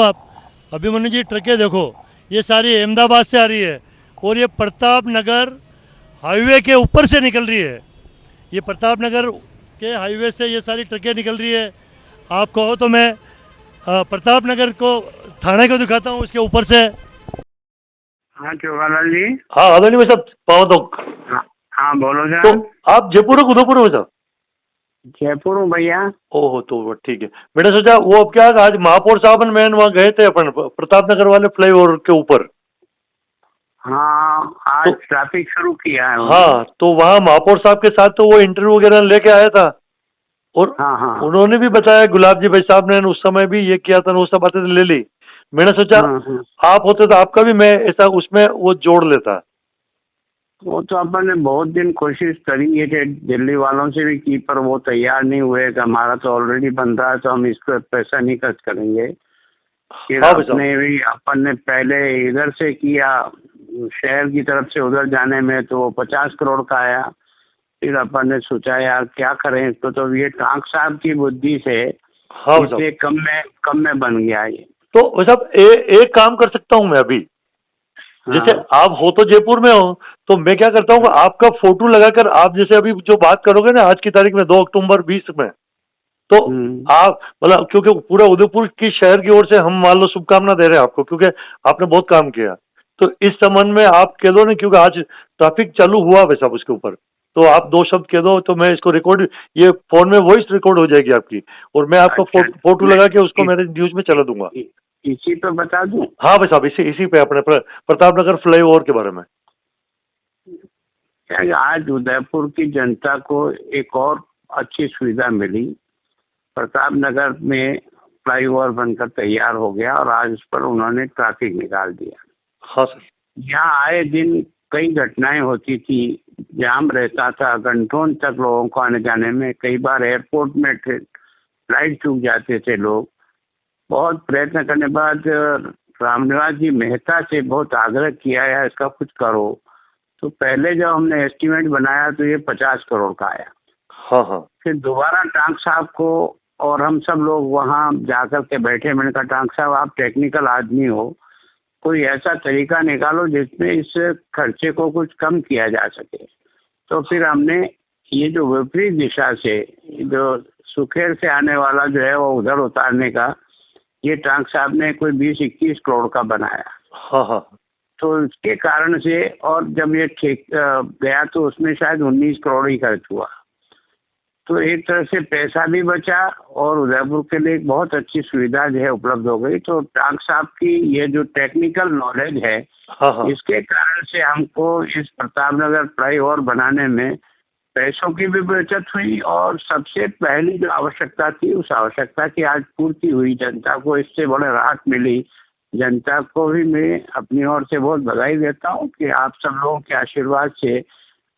आप अभिमन्यु जी ट्रकें देखो, ये सारी अहमदाबाद से आ रही है और ये प्रताप नगर हाईवे के ऊपर से निकल रही है। ये प्रताप नगर के हाईवे से ये सारी ट्रकें निकल रही है। आप कहो तो मैं प्रताप नगर को थाने को दिखाता हूँ उसके ऊपर से। हाँ चौगालाल जी। हाँ आदरणीय भाई साहब पावत हूँ। हाँ हाँ बोलो तो सर। आप जयपुर हो उदयपुर हो साहब? जयपुर हूँ भैया। ओहो तो ठीक है। मैंने सोचा वो अब क्या आज महापौर साहब और मैं वहाँ गए थे अपन प्रताप नगर वाले फ्लाईओवर के ऊपर। हाँ आज तो ट्रैफिक शुरू किया है हाँ तो वहाँ महापौर साहब के साथ तो वो इंटरव्यू वगैरह लेके आया था और हाँ हाँ उन्होंने भी बताया गुलाब जी भाई साहब ने उस समय भी ये किया था, वो सब बातें ले ली। मैंने सोचा हाँ हाँ। आप होते तो आपका भी मैं ऐसा उसमें वो जोड़ लेता। वो तो अपन ने बहुत दिन कोशिश करी है कि दिल्ली वालों से भी की, पर वो तैयार नहीं हुए कि हमारा तो ऑलरेडी बन रहा है तो हम इस पर पैसा नहीं खर्च करेंगे। फिर हाँ भाई साहब। अपने भी अपन ने पहले इधर से किया, शहर की तरफ से उधर जाने में तो वो 50 करोड़ का आया। फिर अपन ने सोचा यार क्या करें इसको, तो ये टांक साहब की बुद्धि से हाँ भाई साहब। इसे कम में बन गया ये। तो भाई साहब एक काम कर सकता हूँ मैं अभी, जैसे हाँ आप हो तो जयपुर में हो तो मैं क्या करता हूँ आपका फोटो लगाकर आप जैसे अभी जो बात करोगे ना आज की तारीख में 2 अक्टूबर 20 में, तो आप मतलब क्योंकि पूरा उदयपुर की शहर की ओर से हम मान लो शुभकामना दे रहे हैं आपको, क्योंकि आपने बहुत काम किया। तो इस संबंध में आप कह दो ना, क्योंकि आज ट्रैफिक चालू हुआ वैसा उसके ऊपर, तो आप 2 शब्द कह दो तो मैं इसको रिकॉर्ड, ये फोन में वॉइस रिकॉर्ड हो जाएगी आपकी और मैं आपका अच्छा फोटो लगा के उसको मेरे न्यूज में चला दूंगा। इसी पे बता दूं। हाँ भाई साहब इसी पे अपने प्रताप नगर फ्लाईओवर के बारे में। क्या आज उदयपुर की जनता को एक और अच्छी सुविधा मिली। प्रताप नगर में फ्लाईओवर बनकर तैयार हो गया और आज उस पर उन्होंने ट्रैफिक निकाल दिया। हाँ सर। यहाँ आए दिन कई घटनाएं होती थी, जाम रहता था घंटों तक लोगों को आने जाने में। कई बार एयरपोर्ट में फ्लाइट चूक जाते थे लोग। बहुत प्रयत्न करने बाद रामनिवास जी मेहता से बहुत आग्रह किया है इसका कुछ करो। तो पहले जब हमने एस्टीमेट बनाया तो ये 50 करोड़ का आया। हाँ हाँ। फिर दोबारा टांक साहब को और हम सब लोग वहाँ जाकर के बैठे। मैंने कहा टांक साहब आप टेक्निकल आदमी हो, कोई ऐसा तरीका निकालो जिसमें इस खर्चे को कुछ कम किया जा सके। तो फिर हमने ये जो विपरीत दिशा से जो सुखेर से आने वाला जो है वो उधर उतारने का, ये टांक साहब ने कोई 20-21 करोड़ का बनाया। हाँ हाँ। तो इसके कारण से, और जब ये ठीक गया तो उसमें शायद 19 करोड़ ही खर्च हुआ। तो एक तरह से पैसा भी बचा और उदयपुर के लिए एक बहुत अच्छी सुविधा जो है उपलब्ध हो गई। तो टांक साहब की ये जो टेक्निकल नॉलेज है, हाँ हाँ। इसके कारण से हमको इस प्रताप नगर फ्लाईओवर बनाने में पैसों की भी बचत हुई और सबसे पहली जो आवश्यकता थी उस आवश्यकता की आज पूर्ति हुई। जनता को इससे बड़े राहत मिली। जनता को भी मैं अपनी ओर से बहुत बधाई देता हूँ कि आप सब लोगों के आशीर्वाद से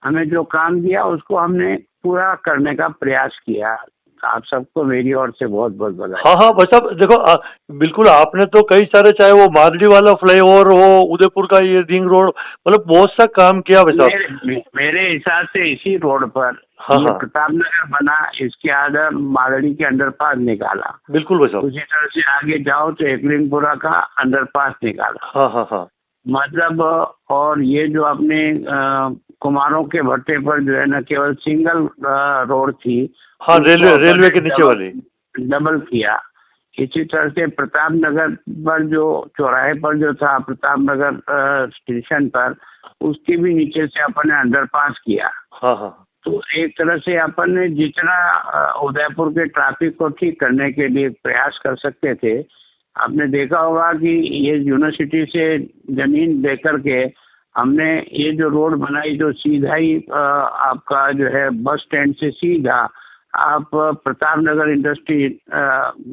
हमें जो काम दिया उसको हमने पूरा करने का प्रयास किया। आप सबको मेरी ओर से बहुत बहुत बधाई। हाँ हाँ भाई साहब देखो बिल्कुल आपने तो कई सारे, चाहे वो मादड़ी वाला फ्लाईओवर हो, उदयपुर का ये रिंग रोड, मतलब बहुत सा काम किया भाई साहब। मेरे हिसाब से इसी रोड पर हाँ ये हाँ प्रताप नगर बना, इसके आगे मादड़ी के अंडरपास निकाला। बिल्कुल भाई साहब। उसी तरह से आगे जाओ तो एकलिंगपुरा का अंडरपास निकाला। हाँ हाँ हाँ। मतलब और ये जो अपने कुमारों के भट्टे पर जो है न केवल सिंगल रोड थी, हाँ रेलवे के नीचे वाली डबल किया। इसी तरह से प्रताप नगर पर जो चौराहे पर जो था प्रताप नगर स्टेशन पर, उसके भी नीचे से अपन ने अंडरपास किया। हाँ हाँ। तो एक तरह से अपन ने जितना उदयपुर के ट्रैफिक को ठीक करने के लिए प्रयास कर सकते थे। आपने देखा होगा कि ये यूनिवर्सिटी से जमीन लेकर के हमने ये जो रोड बनाई, जो सीधा ही आपका जो है बस स्टैंड से सीधा आप प्रताप नगर इंडस्ट्री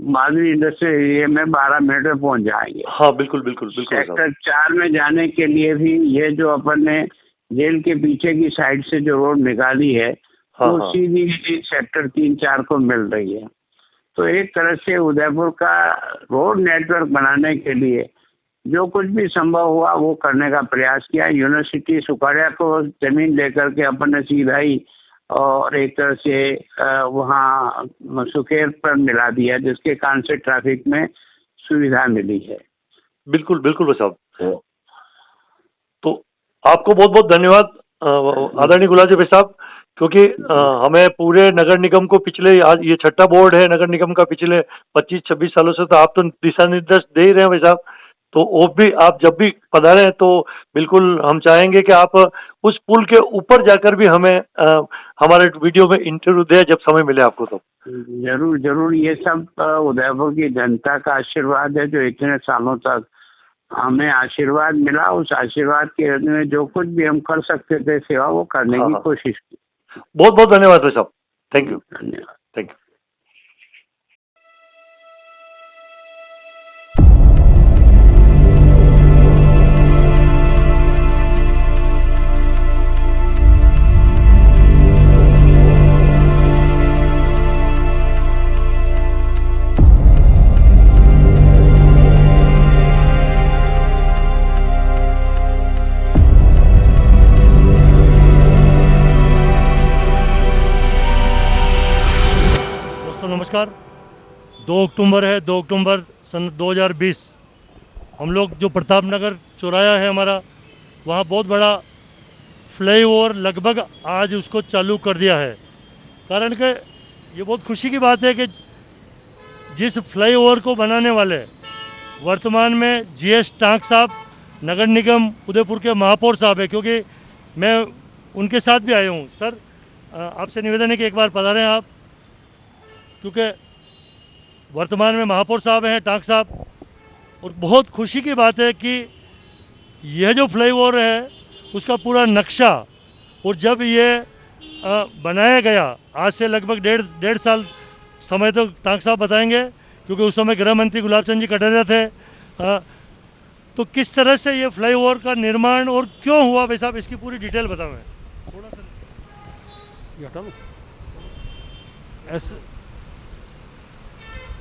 माधुरी इंडस्ट्री एरिया में 12 मिनट में पहुंच जाएंगे। हाँ बिल्कुल बिल्कुल बिल्कुल। सेक्टर 4 में जाने के लिए भी ये जो अपन ने जेल के पीछे की साइड से जो रोड निकाली है, हाँ वो हाँ। सीधी सेक्टर 3-4 को मिल रही है। तो एक तरह से उदयपुर का रोड नेटवर्क बनाने के लिए जो कुछ भी संभव हुआ वो करने का प्रयास किया। यूनिवर्सिटी सुखाड़िया को जमीन लेकर के अपन ने सीधा ही और एक तरह से वहाँ सुखेर पर मिला दिया, जिसके कारण से ट्रैफिक में सुविधा मिली है। बिल्कुल बिल्कुल भाई साहब। तो आपको बहुत बहुत धन्यवाद आदरणीय गुलाब जी भाई साहब, क्योंकि हमें पूरे नगर निगम को पिछले, आज ये छठा बोर्ड है नगर निगम का, पिछले 25-26 सालों से तो आप तो दिशा निर्देश दे ही रहे हैं भाई साहब। तो वो भी आप जब भी पधारे तो बिल्कुल हम चाहेंगे कि आप उस पुल के ऊपर जाकर भी हमें हमारे वीडियो में इंटरव्यू दें जब समय मिले आपको। तो जरूर जरूर, ये सब उदयपुर की जनता का आशीर्वाद है जो इतने सालों तक हमें आशीर्वाद मिला। उस आशीर्वाद के में जो कुछ भी हम कर सकते थे सेवा, वो करने की कोशिश की। बहुत बहुत धन्यवाद भाई साहब, थैंक यू, धन्यवाद। Thank you. नमस्कार। 2 अक्टूबर है, 2 अक्टूबर सन 2020। हम लोग जो प्रताप नगर चौराया है हमारा, वहाँ बहुत बड़ा फ्लाईओवर लगभग आज उसको चालू कर दिया है। कारण कि ये बहुत खुशी की बात है कि जिस फ्लाईओवर को बनाने वाले वर्तमान में जीएस टांक साहब, नगर निगम उदयपुर के महापौर साहब है, क्योंकि मैं उनके साथ भी आया हूँ। सर, आपसे निवेदन है कि एक बार पधारें आप, क्योंकि वर्तमान में महापौर साहब हैं टांक साहब। और बहुत खुशी की बात है कि यह जो फ्लाईओवर है उसका पूरा नक्शा, और जब ये बनाया गया आज से लगभग डेढ़ साल समय तो टांक साहब बताएंगे, क्योंकि उस समय गृह मंत्री गुलाब चंद जी कटारिया थे। तो किस तरह से ये फ्लाईओवर का निर्माण और क्यों हुआ भाई साहब, इसकी पूरी डिटेल बताओ। थोड़ा सा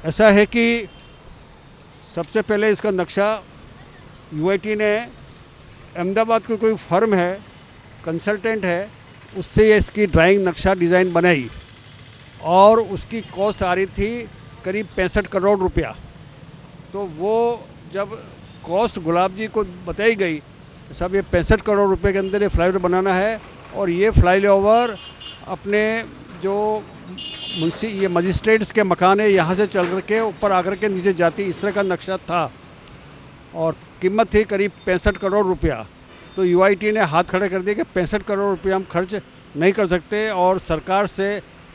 ऐसा है कि सबसे पहले इसका नक्शा यूआईटी ने, अहमदाबाद की कोई फर्म है, कंसल्टेंट है, उससे ये इसकी ड्राइंग नक्शा डिज़ाइन बनाई और उसकी कॉस्ट आ रही थी करीब 65 करोड़ रुपया। तो वो जब कॉस्ट गुलाब जी को बताई गई, साहब ये 65 करोड़ रुपए के अंदर ये फ्लाईओवर बनाना है, और ये फ्लाईओवर अपने जो ये मजिस्ट्रेट्स के मकान है यहाँ से चल करके ऊपर आकर के नीचे जाती, इस तरह का नक्शा था और कीमत थी करीब 65 करोड़ रुपया। तो यूआईटी ने हाथ खड़े कर दिए कि 65 करोड़ रुपया हम खर्च नहीं कर सकते और सरकार से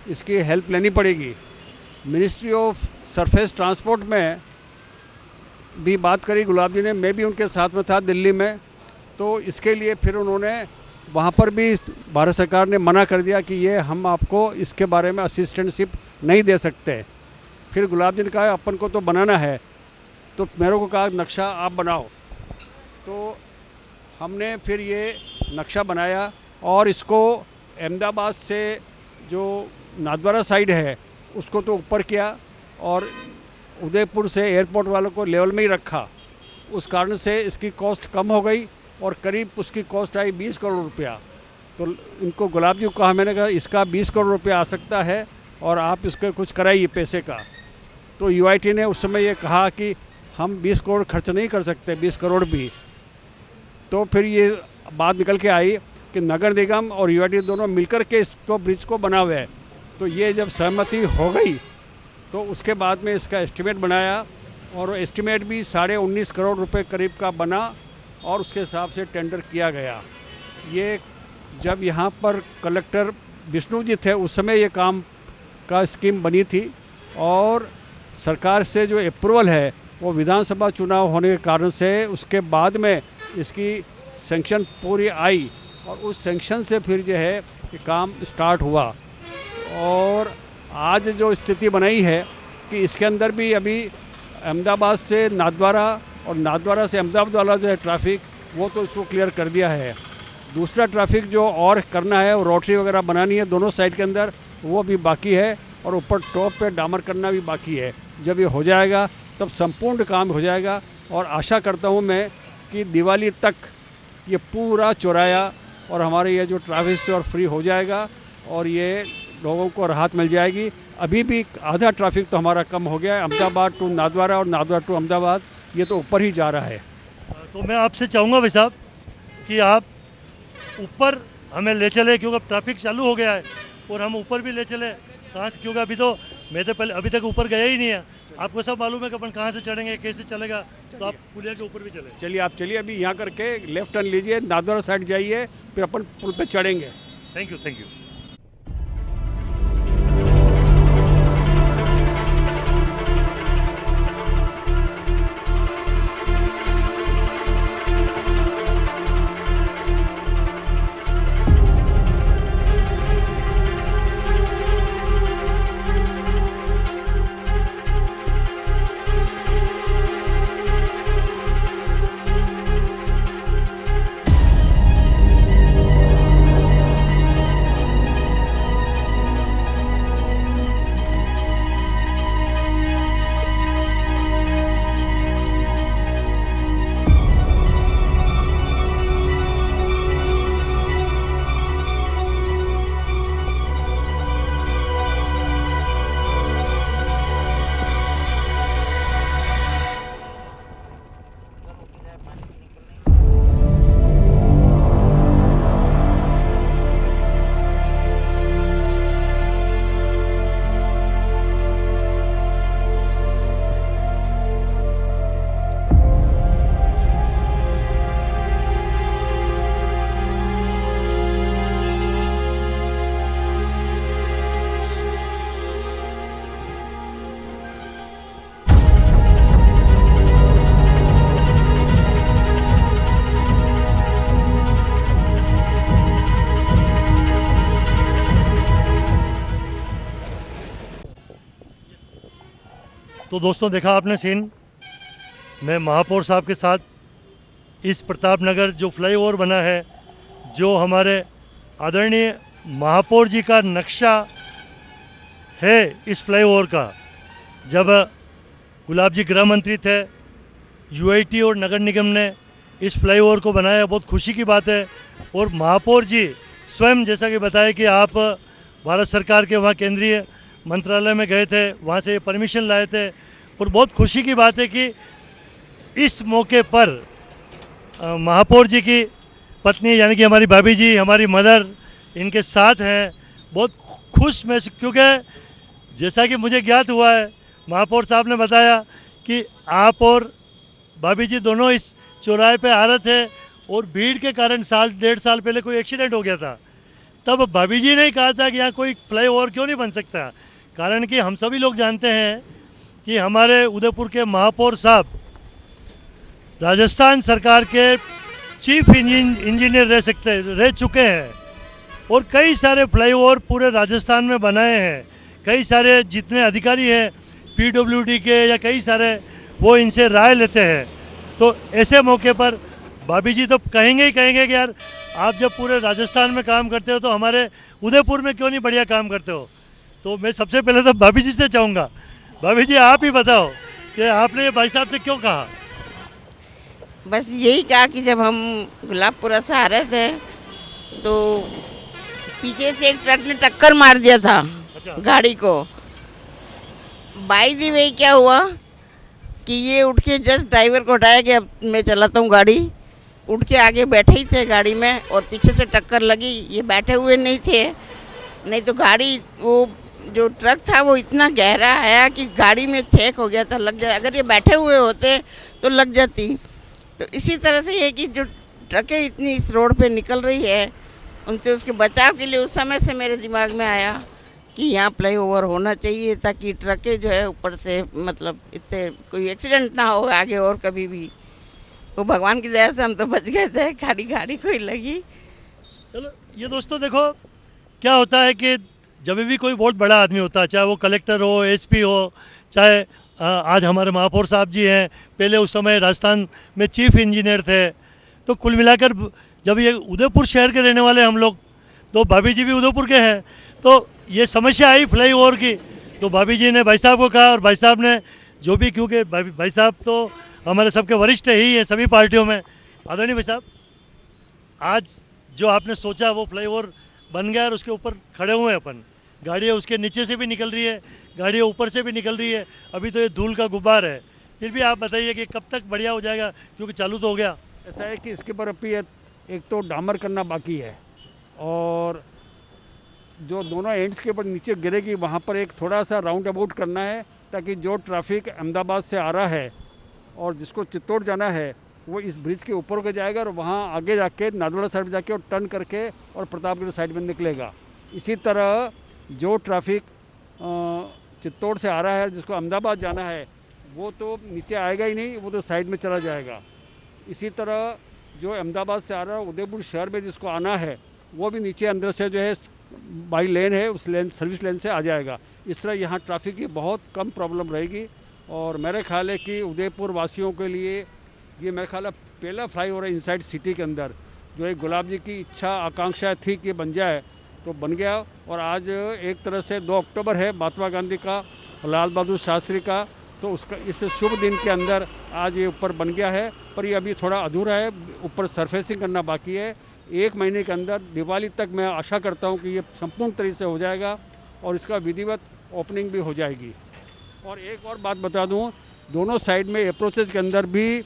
इसकी हेल्प लेनी पड़ेगी। मिनिस्ट्री ऑफ सरफेस ट्रांसपोर्ट में भी बात करी गुलाब जी ने, मैं भी उनके साथ में था दिल्ली में। तो इसके लिए फिर उन्होंने वहाँ पर भी भारत सरकार ने मना कर दिया कि ये हम आपको इसके बारे में असिस्टेंटशिप नहीं दे सकते। फिर गुलाब जी ने कहा अपन को तो बनाना है, तो मेरे को कहा नक्शा आप बनाओ। तो हमने फिर ये नक्शा बनाया और इसको अहमदाबाद से जो नाथद्वारा साइड है उसको तो ऊपर किया और उदयपुर से एयरपोर्ट वालों को लेवल में ही रखा। उस कारण से इसकी कॉस्ट कम हो गई और करीब उसकी कॉस्ट आई 20 करोड़ रुपया। तो इनको गुलाब जी को कहा, मैंने कहा इसका 20 करोड़ रुपया आ सकता है और आप इसके कुछ कराइए पैसे का। तो यूआईटी ने उस समय ये कहा कि हम 20 करोड़ खर्च नहीं कर सकते, 20 करोड़ भी। तो फिर ये बात निकल के आई कि नगर निगम और यूआईटी दोनों मिलकर के इसको ब्रिज को बना हुआ है। तो ये जब सहमति हो गई तो उसके बाद में इसका एस्टिमेट बनाया और एस्टिमेट भी 19.5 करोड़ रुपए करीब का बना और उसके हिसाब से टेंडर किया गया। ये जब यहाँ पर कलेक्टर विष्णु जी थे उस समय ये काम का स्कीम बनी थी और सरकार से जो अप्रूवल है वो विधानसभा चुनाव होने के कारण से उसके बाद में इसकी सैंक्शन पूरी आई और उस सैंक्शन से फिर जो है ये काम स्टार्ट हुआ। और आज जो स्थिति बनाई है कि इसके अंदर भी अभी अहमदाबाद से नाथद्वारा और नाथद्वारा से अहमदाबाद वाला जो है ट्रैफिक वो तो इसको क्लियर कर दिया है। दूसरा ट्रैफिक जो और करना है वो रोटरी वगैरह बनानी है दोनों साइड के अंदर, वो भी बाकी है और ऊपर टॉप पे डामर करना भी बाकी है। जब ये हो जाएगा तब संपूर्ण काम हो जाएगा और आशा करता हूँ मैं कि दिवाली तक ये पूरा चौराया और हमारे ये जो ट्रैफिक से और फ्री हो जाएगा और ये लोगों को राहत मिल जाएगी। अभी भी आधा ट्रैफिक तो हमारा कम हो गया है। अहमदाबाद टू नादवारा और नादवारा टू अहमदाबाद ये तो ऊपर ही जा रहा है। तो मैं आपसे चाहूँगा भाई साहब कि आप ऊपर हमें ले चले, क्योंकि अब ट्रैफिक चालू हो गया है, और हम ऊपर भी ले चले। कहाँ से, क्योंकि अभी तो मैं तो पहले अभी तक ऊपर गया ही नहीं है। आपको सब मालूम है कि अपन कहाँ से चढ़ेंगे, कैसे चलेगा, तो आप पुलिया के ऊपर भी चले। चलिए आप चलिए, अभी यहाँ करके लेफ्ट टर्न लीजिए, नादवारा साइड जाइए, फिर अपन पुल पे चढ़ेंगे। Thank you, thank you. तो दोस्तों देखा आपने सीन, मैं महापौर साहब के साथ इस प्रताप नगर जो फ्लाईओवर बना है, जो हमारे आदरणीय महापौर जी का नक्शा है इस फ्लाईओवर का। जब गुलाब जी गृह मंत्री थे, यूआईटी और नगर निगम ने इस फ्लाईओवर को बनाया, बहुत खुशी की बात है। और महापौर जी स्वयं जैसा कि बताया कि आप भारत सरकार के वहाँ केंद्रीय मंत्रालय में गए थे, वहाँ से परमिशन लाए थे, और बहुत खुशी की बात है कि इस मौके पर महापौर जी की पत्नी यानी कि हमारी भाभी जी, हमारी मदर इनके साथ हैं। बहुत खुश मैं, क्योंकि जैसा कि मुझे ज्ञात हुआ है, महापौर साहब ने बताया कि आप और भाभी जी दोनों इस चौराहे पे आ रहे थे और भीड़ के कारण डेढ़ साल पहले कोई एक्सीडेंट हो गया था। तब भाभी जी ने कहा था कि यहाँ कोई फ्लाईओवर क्यों नहीं बन सकता, कारण कि हम सभी लोग जानते हैं कि हमारे उदयपुर के महापौर साहब राजस्थान सरकार के चीफ इंजीनियर रह चुके हैं, और कई सारे फ्लाईओवर पूरे राजस्थान में बनाए हैं। कई सारे जितने अधिकारी हैं पीडब्ल्यूडी के या कई सारे, वो इनसे राय लेते हैं। तो ऐसे मौके पर भाभी जी तो कहेंगे ही कहेंगे कि यार आप जब पूरे राजस्थान में काम करते हो तो हमारे उदयपुर में क्यों नहीं बढ़िया काम करते हो। तो मैं सबसे पहले तो भाभी जी से चाहूँगा, भाभी जी आप ही बताओ कि आपने ये भाई साहब से क्यों कहा। बस यही कहा कि जब हम गुलाबपुरा से आ रहे थे तो पीछे से एक ट्रक ने टक्कर मार दिया था अच्छा। गाड़ी को। बाई दी वे क्या हुआ कि ये उठ के जस्ट ड्राइवर को हटाया कि अब मैं चलाता हूँ गाड़ी, उठ के आगे बैठे ही थे गाड़ी में, और पीछे से टक्कर लगी। ये बैठे हुए नहीं थे, नहीं तो गाड़ी, वो जो ट्रक था वो इतना गहरा आया कि गाड़ी में चेक हो गया था, लग जाए। अगर ये बैठे हुए होते तो लग जाती। तो इसी तरह से ये कि जो ट्रकें इतनी इस रोड पे निकल रही है, उनसे उसके बचाव के लिए उस समय से मेरे दिमाग में आया कि यहाँ फ्लाईओवर होना चाहिए, ताकि ट्रकें जो है ऊपर से मतलब इतने कोई एक्सीडेंट ना हो आगे और कभी भी। वो भगवान की दया से हम तो बच गए थे, गाड़ी कोई लगी। चलो ये दोस्तों देखो क्या होता है कि जब भी कोई बहुत बड़ा आदमी होता है, चाहे वो कलेक्टर हो, एसपी हो, चाहे आज हमारे महापौर साहब जी हैं, पहले उस समय राजस्थान में चीफ इंजीनियर थे, तो कुल मिलाकर जब ये उदयपुर शहर के रहने वाले हम लोग, तो भाभी जी भी उदयपुर के हैं, तो ये समस्या आई फ्लाईओवर की, तो भाभी जी ने भाई साहब को कहा, और भाई साहब ने जो भी, क्योंकि भाई साहब तो हमारे सबके वरिष्ठ ही हैं सभी पार्टियों में। आदरणीय भाई साहब, आज जो आपने सोचा वो फ्लाईओवर बन गया और उसके ऊपर खड़े हुए हैं अपन, गाड़ियाँ उसके नीचे से भी निकल रही है, गाड़ियाँ ऊपर से भी निकल रही है। अभी तो ये धूल का गुब्बार है। फिर भी आप बताइए कि कब तक बढ़िया हो जाएगा, क्योंकि चालू तो हो गया। ऐसा है कि इसके ऊपर अभी एक तो डामर करना बाकी है, और जो दोनों एंड्स के ऊपर नीचे गिरेगी वहाँ पर एक थोड़ा सा राउंड अबाउट करना है, ताकि जो ट्रैफिक अहमदाबाद से आ रहा है और जिसको चित्तौड़ जाना है वो इस ब्रिज के ऊपर को जाएगा और वहाँ आगे जाके नादौड़ा साइड में जाके और टर्न करके और प्रतापगढ़ साइड में निकलेगा। इसी तरह जो ट्रैफिक चित्तौड़ से आ रहा है जिसको अहमदाबाद जाना है वो तो नीचे आएगा ही नहीं, वो तो साइड में चला जाएगा। इसी तरह जो अहमदाबाद से आ रहा है उदयपुर शहर में जिसको आना है वो भी नीचे अंदर से जो है बाई लेन है उस लेन सर्विस लेन से आ जाएगा। इस तरह यहाँ ट्रैफिक की बहुत कम प्रॉब्लम रहेगी, और मेरे ख्याल है कि उदयपुर वासियों के लिए ये मेरे ख्याल है पहला फ्लाईओवर है इनसाइड सिटी के अंदर। जो एक गुलाब जी की इच्छा आकांक्षा थी कि बन जाए तो बन गया, और आज एक तरह से 2 अक्टूबर है महात्मा गांधी का, लाल बहादुर शास्त्री का, तो उसका इस शुभ दिन के अंदर आज ये ऊपर बन गया है। पर ये अभी थोड़ा अधूरा है, ऊपर सरफेसिंग करना बाकी है। 1 महीने के अंदर दिवाली तक मैं आशा करता हूँ कि ये संपूर्ण तरीके से हो जाएगा और इसका विधिवत ओपनिंग भी हो जाएगी। और एक और बात बता दूँ, दोनों साइड में अप्रोचेज के अंदर भी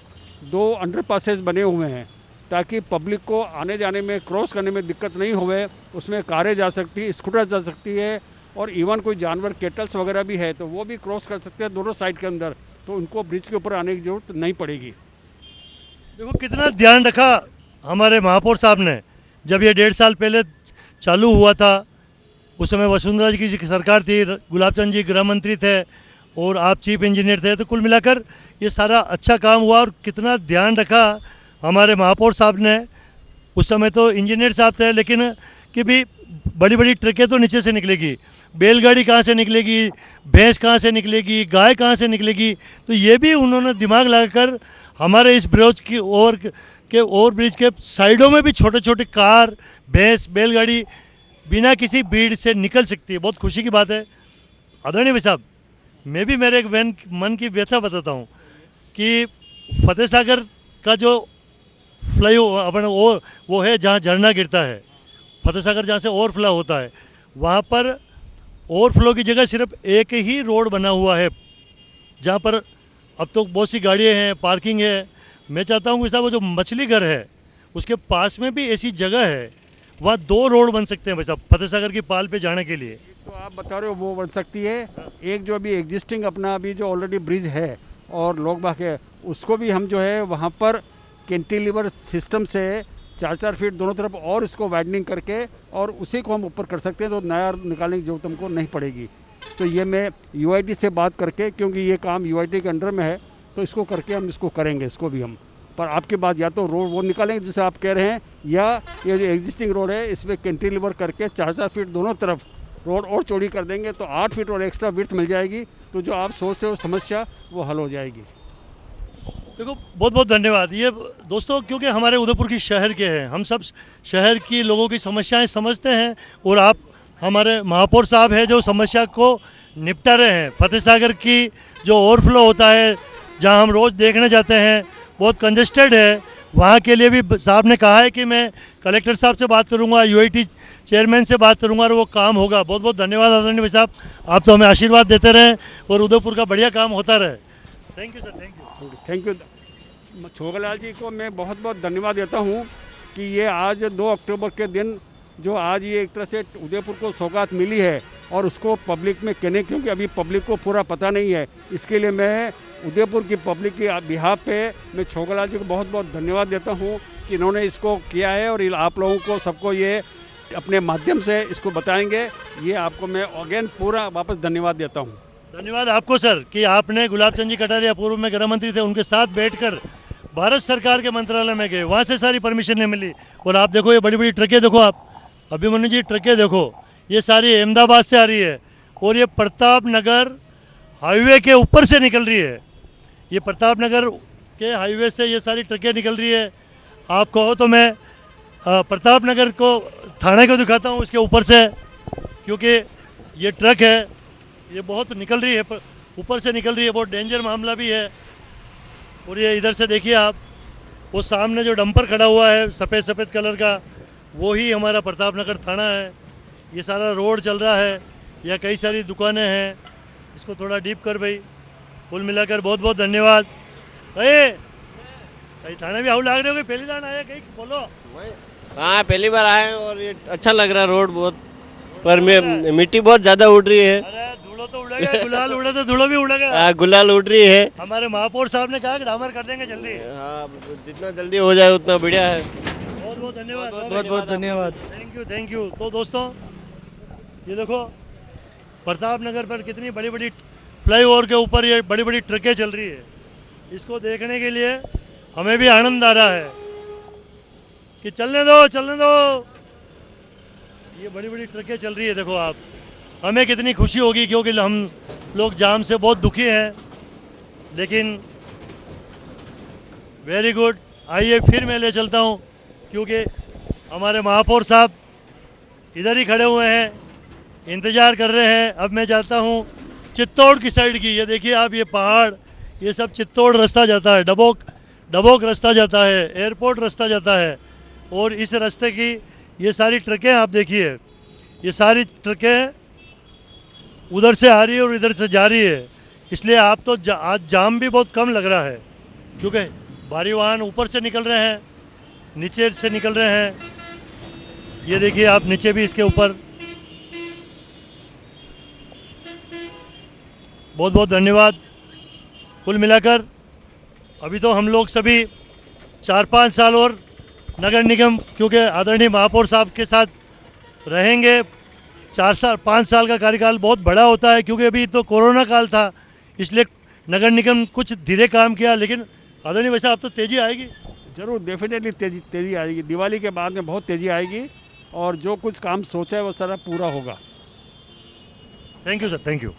2 अंडरपासेस बने हुए हैं, ताकि पब्लिक को आने जाने में क्रॉस करने में दिक्कत नहीं होवे। उसमें कारें जा सकती है, स्कूटर जा सकती है, और इवन कोई जानवर केटल्स वगैरह भी है तो वो भी क्रॉस कर सकते हैं दोनों साइड के अंदर, तो उनको ब्रिज के ऊपर आने की ज़रूरत नहीं पड़ेगी। देखो कितना ध्यान रखा हमारे महापौर साहब ने। जब ये 1.5 साल पहले चालू हुआ था उस समय वसुंधरा जी की सरकार थी, गुलाब चंद जी गृह मंत्री थे और आप चीफ इंजीनियर थे, तो कुल मिलाकर ये सारा अच्छा काम हुआ। और कितना ध्यान रखा हमारे महापौर साहब ने। उस समय तो इंजीनियर साहब थे, लेकिन कि भी बड़ी बड़ी ट्रकें तो नीचे से निकलेगी, बैलगाड़ी कहाँ से निकलेगी, भैंस कहाँ से निकलेगी, गाय कहाँ से निकलेगी, तो ये भी उन्होंने दिमाग लगाकर हमारे इस ब्रिज की ओवर ब्रिज के साइडों में भी छोटे छोटे कार, भैंस, बैलगाड़ी बिना किसी भीड़ से निकल सकती है। बहुत खुशी की बात है। आदरणीय भाई साहब, मैं भी मेरे एक मन की व्यथा बताता हूँ कि फतेह सागर का जो फ्लाई अपना वो है जहाँ झरना गिरता है, फतेह सागर जहाँ से ओवरफ्लो होता है, वहाँ पर ओवरफ्लो की जगह सिर्फ एक ही रोड बना हुआ है, जहाँ पर अब तो बहुत सी गाड़ियाँ हैं, पार्किंग है। मैं चाहता हूँ कि साहब वो जो मछली घर है उसके पास में भी ऐसी जगह है, वहाँ 2 रोड बन सकते हैं भाई साहब, फतेह सागर की पाल पे जाने के लिए। तो आप बता रहे हो वो बन सकती है। एक जो अभी एग्जिस्टिंग अपना अभी जो ऑलरेडी ब्रिज है और लोग बाग है, उसको भी हम जो है वहाँ पर कैंटिलीवर सिस्टम से 4-4 फीट दोनों तरफ और इसको वाइडनिंग करके और उसी को हम ऊपर कर सकते हैं, तो नया निकालने की जरूरत हमको नहीं पड़ेगी। तो ये मैं यूआईटी से बात करके, क्योंकि ये काम यूआईटी के अंडर में है, तो इसको करके हम इसको करेंगे, इसको भी हम। पर आपके बाद या तो रोड वो निकालेंगे जैसे आप कह रहे हैं, या ये जो एग्जिस्टिंग रोड है इसमें कैंटिलीवर करके 4-4 फीट दोनों तरफ रोड और चौड़ी कर देंगे, तो 8 फीट और एक्स्ट्रा विड्थ मिल जाएगी। तो जो आप सोचते हो समस्या वो हल हो जाएगी। देखो बहुत बहुत धन्यवाद। ये दोस्तों क्योंकि हमारे उदयपुर की शहर के हैं, हम सब शहर की लोगों की समस्याएं समझते हैं, और आप हमारे महापौर साहब हैं जो समस्या को निपटा रहे हैं। फतेह सागर की जो ओवरफ्लो होता है, जहां हम रोज़ देखने जाते हैं, बहुत कंजेस्टेड है, वहाँ के लिए भी साहब ने कहा है कि मैं कलेक्टर साहब से बात करूँगा, यूआईटी चेयरमैन से बात करूँगा और वो काम होगा। बहुत बहुत धन्यवाद आदरणीय भाई साहब, आप तो हमें आशीर्वाद देते रहें और उदयपुर का बढ़िया काम होता रहे। Thank you sir, thank you. Chhoglal ji को मैं बहुत बहुत धन्यवाद देता हूँ कि ये आज 2 अक्टूबर के दिन जो आज ये एक तरह से उदयपुर को सौगात मिली है और उसको पब्लिक में कहने, क्योंकि अभी पब्लिक को पूरा पता नहीं है, इसके लिए मैं उदयपुर की पब्लिक के बिहाफ पे मैं छोगलाल जी को बहुत बहुत धन्यवाद देता हूँ कि इन्होंने इसको किया है, और आप लोगों को सबको ये अपने माध्यम से इसको बताएंगे। ये आपको मैं अगेन पूरा वापस धन्यवाद देता हूँ। धन्यवाद आपको सर कि आपने गुलाब चंद जी कटारिया पूर्व में गृह मंत्री थे, उनके साथ बैठकर भारत सरकार के मंत्रालय में गए, वहाँ से सारी परमिशन नहीं मिली। और आप देखो ये बड़ी बड़ी ट्रकें देखो, आप अभिमन्यु जी ट्रकें देखो, ये सारी अहमदाबाद से आ रही है और ये प्रताप नगर हाईवे के ऊपर से निकल रही है। ये प्रताप नगर के हाईवे से ये सारी ट्रकें निकल रही है। आप कहो तो मैं प्रताप नगर को थाने को दिखाता हूँ इसके ऊपर से, क्योंकि ये ट्रक है, ये बहुत निकल रही है, ऊपर से निकल रही है, बहुत डेंजर मामला भी है। और ये इधर से देखिए आप, वो सामने जो डंपर खड़ा हुआ है सफ़ेद सफ़ेद कलर का, वो ही हमारा प्रताप नगर थाना है। ये सारा रोड चल रहा है, या कई सारी दुकानें हैं, इसको थोड़ा डीप कर भाई। कुल मिलाकर बहुत बहुत धन्यवाद भाई। कहीं थाने भी आऊ लाग रहे हो, पहली दान आया कहीं बोलो। हाँ पहली बार आए हैं और ये अच्छा लग रहा है रोड बहुत, पर मिट्टी बहुत ज़्यादा उड़ रही है। अरे धूलो तो उड़ेगा, गुलाल उड़े तो धूलो भी उड़ेगा। गुलाल उड़ रही है। हमारे महापौर साहब ने कहा कि डामर कर देंगे जल्दी। हाँ जितना जल्दी हो जाए उतना बढ़िया है। बहुत बहुत धन्यवाद, बहुत बहुत धन्यवाद। Thank you. तो दोस्तों ये देखो प्रताप नगर पर कितनी बड़ी बड़ी फ्लाईओवर के ऊपर ये बड़ी बड़ी ट्रकें चल रही है। इसको देखने के लिए हमें भी आनंद आ रहा है कि चलने दो। ये बड़ी बड़ी ट्रकें चल रही है, देखो आप। हमें कितनी खुशी होगी क्योंकि हम लोग जाम से बहुत दुखी हैं, लेकिन वेरी गुड। आइए फिर मैं ले चलता हूँ क्योंकि हमारे महापौर साहब इधर ही खड़े हुए हैं, इंतज़ार कर रहे हैं। अब मैं जाता हूँ चित्तौड़ की साइड की। ये देखिए आप, ये पहाड़, ये सब चित्तौड़ रास्ता जाता है, डबोक रास्ता जाता है, एयरपोर्ट रास्ता जाता है। और इस रास्ते की ये सारी ट्रकें आप देखिए, ये सारी ट्रकें उधर से आ रही है और इधर से जा रही है। इसलिए आप तो आज जाम भी बहुत कम लग रहा है क्योंकि भारी वाहन ऊपर से निकल रहे हैं, नीचे से निकल रहे हैं। ये देखिए आप नीचे भी इसके ऊपर। बहुत बहुत धन्यवाद। कुल मिलाकर अभी तो हम लोग सभी 4-5 साल और नगर निगम, क्योंकि आदरणीय महापौर साहब के साथ रहेंगे। 4-5 साल का कार्यकाल बहुत बड़ा होता है क्योंकि अभी तो कोरोना काल था, इसलिए नगर निगम कुछ धीरे काम किया। लेकिन आदरणीय वैसा अब तो तेज़ी आएगी। जरूर, डेफिनेटली तेज़ी आएगी। दिवाली के बाद में बहुत तेज़ी आएगी और जो कुछ काम सोचा है वो सारा पूरा होगा। Thank you sir, thank you.